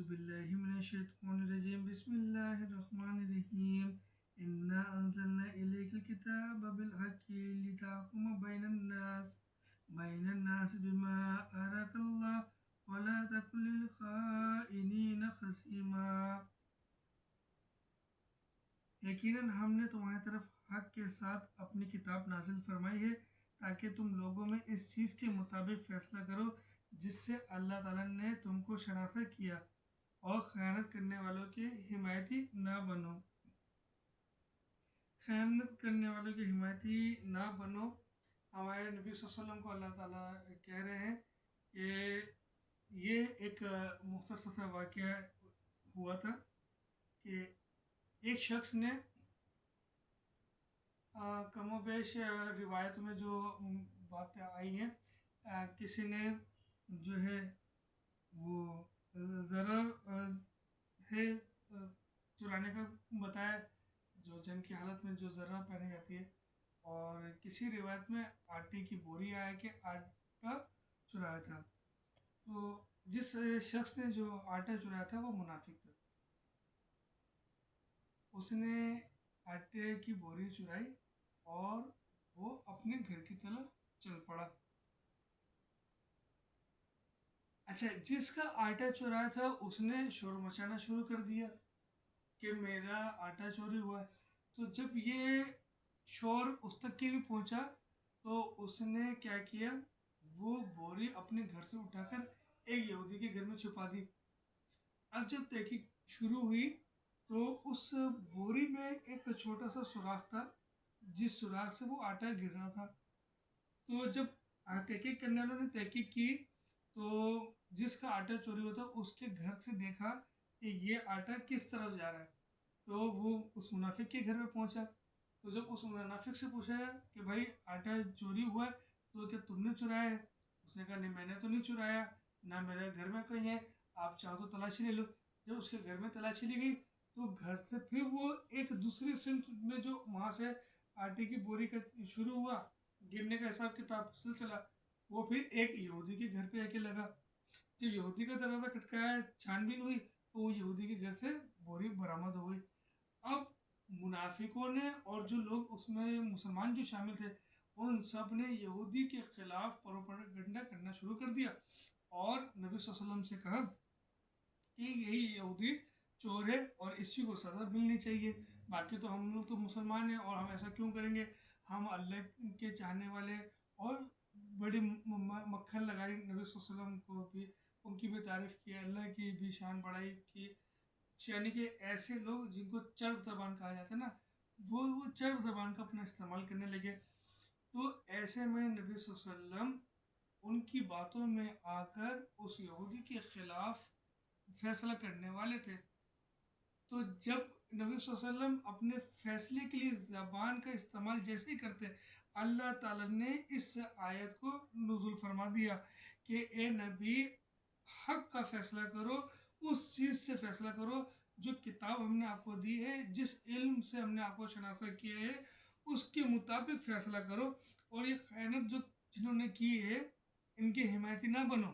بالله من الشيطان الرجيم بسم الله الرحمن الرحيم إنا أنزلنا إليك الكتاب بالحق لتحكم بين الناس بما أراك الله ولا تكن للخائنين خصيما یقیناً ہم نے تمہاری طرف حق کے ساتھ اپنی کتاب نازل فرمائی ہے تاکہ تم لوگوں میں اس چیز کے مطابق فیصلہ کرو جس سے اللہ تعالیٰ نے تم کو شناسا کیا اور خیانت کرنے والوں کے حمایتی نہ بنو ہمارے نبی صلی اللہ علیہ وسلم کو اللہ تعالیٰ کہہ رہے ہیں کہ یہ ایک مختصر سا واقعہ ہوا تھا کہ ایک شخص نے کم و بیش روایت میں جو باتیں آئی ہیں کسی نے جو ہے وہ ذرا ہے چرانے کا بتایا، جو جنگ کی حالت میں جو ذرہ پہنی جاتی ہے، اور کسی روایت میں آٹے کی بوری آیا کہ آٹا چرایا تھا۔ تو جس شخص نے جو آٹا چرایا تھا وہ منافق تھا، اس نے آٹے کی بوری چرائی اور وہ اپنے گھر کی طرف چل پڑا۔ اچھا، جس کا آٹا چرایا تھا اس نے شور مچانا شروع کر دیا کہ میرا آٹا چوری ہوا ہے۔ تو جب یہ شور اس تک کے بھی پہنچا تو اس نے کیا کیا، وہ بوری اپنے گھر سے اٹھا کر ایک یہودی کے گھر میں چھپا دی۔ اب جب تحقیق شروع ہوئی تو اس بوری میں ایک چھوٹا سا سوراخ تھا جس سوراخ سے وہ آٹا گر رہا تھا۔ تو جب تحقیق کرنے والوں نے تحقیق کی تو جس کا آٹا چوری ہوتا اس کے گھر سے دیکھا کہ یہ آٹا کس طرف جا رہا ہے، تو وہ اس منافق کے گھر میں پہنچا۔ تو جب اس منافق سے پوچھا کہ بھائی آٹا چوری ہوا ہے تو کیا تم نے چرایا ہے؟ اس نے کہا نہیں، میں نے تو نہیں چرایا، نہ میرے گھر میں کہیں ہے، آپ چاہو تو تلاشی لے لو۔ جب اس کے گھر میں تلاشی لی گئی تو گھر سے پھر وہ ایک دوسری صنف میں جو وہاں سے آٹے کی بوری کا شروع ہوا گرنے کا حساب کتاب سلسلہ، وہ پھر ایک یہودی کے گھر پہ آ کے لگا۔ جب یہودی کا دروازہ کھٹکایا، چھان بین ہوئی تو وہ یہودی کے گھر سے بوری برآمد ہو گئی۔ اب منافقوں نے اور جو لوگ اس میں مسلمان جو شامل تھے ان سب نے یہودی کے خلاف پروپیگنڈا کرنا شروع کر دیا اور نبی صلی اللہ علیہ وسلم سے کہا کہ یہی یہودی چور ہے اور اسی کو سزا ملنی چاہیے، باقی تو ہم لوگ تو مسلمان ہیں اور ہم ایسا کیوں کریں گے، ہم اللہ کے چاہنے والے۔ اور بڑی مکھن لگائی نبی صلی اللہ علیہ وسلم کو بھی، ان کی بھی تعریف کی، اللہ کی بھی شان بڑھائی کی، یعنی کہ ایسے لوگ جن کو چرب زبان کہا جاتا ہے نا، وہ چرب زبان کا اپنا استعمال کرنے لگے۔ تو ایسے میں نبی صلی اللہ علیہ وسلم ان کی باتوں میں آ کر اس یہودی کے خلاف فیصلہ کرنے والے تھے۔ تو جب نبی صلی اللہ علیہ وسلم اپنے فیصلے کے لیے زبان کا استعمال جیسے ہی کرتے، اللہ تعالیٰ نے اس آیت کو نزول فرما دیا کہ اے نبی، حق کا فیصلہ کرو، اس چیز سے فیصلہ کرو جو کتاب ہم نے آپ کو دی ہے، جس علم سے ہم نے آپ کو شناسا کیا ہے اس کے مطابق فیصلہ کرو، اور یہ خیانت جو جنہوں نے کی ہے ان کے حمایتی نہ بنو۔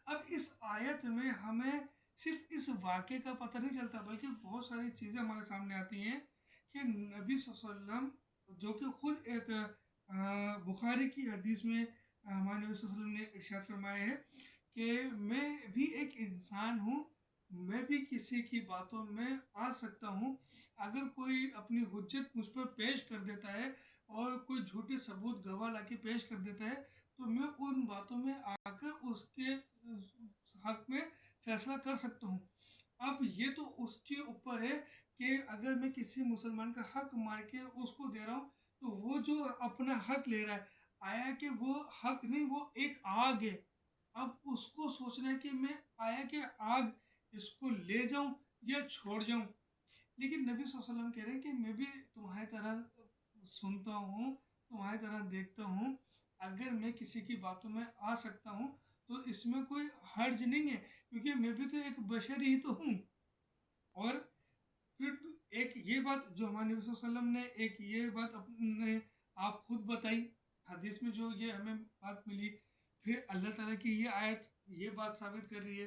اب اس آیت میں ہمیں صرف اس واقعے کا پتہ نہیں چلتا بلکہ بہت ساری چیزیں ہمارے سامنے آتی ہیں کہ نبی صلی اللہ علیہ وسلم جو کہ خود ایک بخاری کی حدیث میں ہمارے نبی صلی اللہ علیہ وسلم نے ارشاد فرمایا ہے کہ میں بھی ایک انسان ہوں، میں بھی کسی کی باتوں میں آ سکتا ہوں، اگر کوئی اپنی حجت مجھ پر پیش کر دیتا ہے اور کوئی جھوٹے ثبوت گواہ لا کے پیش کر دیتا ہے تو میں ان باتوں میں آ کر اس کے حق میں فیصلہ کر سکتا ہوں۔ اب یہ تو اس کے اوپر ہے کہ اگر میں کسی مسلمان کا حق مار کے اس کو دے رہا ہوں تو وہ جو اپنا حق لے رہا ہے، آیا کہ وہ حق نہیں، وہ ایک آگ ہے۔ اب اس کو سوچنا ہے کہ میں آیا کہ آگ اس کو لے جاؤں یا چھوڑ جاؤں۔ لیکن نبی صلی اللہ علیہ وسلم کہہ رہے ہیں کہ میں بھی تمہاری طرح سنتا ہوں، تمہاری طرح دیکھتا ہوں، اگر میں کسی کی باتوں میں آ سکتا ہوں تو اس میں کوئی حرج نہیں ہے، کیونکہ میں بھی تو ایک بشر ہی تو ہوں۔ اور پھر ایک یہ بات جو ہمارے نبی صلی اللہ علیہ وسلم نے ایک یہ بات اپنے آپ خود بتائی حدیث میں، جو ہمیں بات ملی، پھر اللہ تعالیٰ کی یہ آیت یہ بات ثابت کر رہی ہے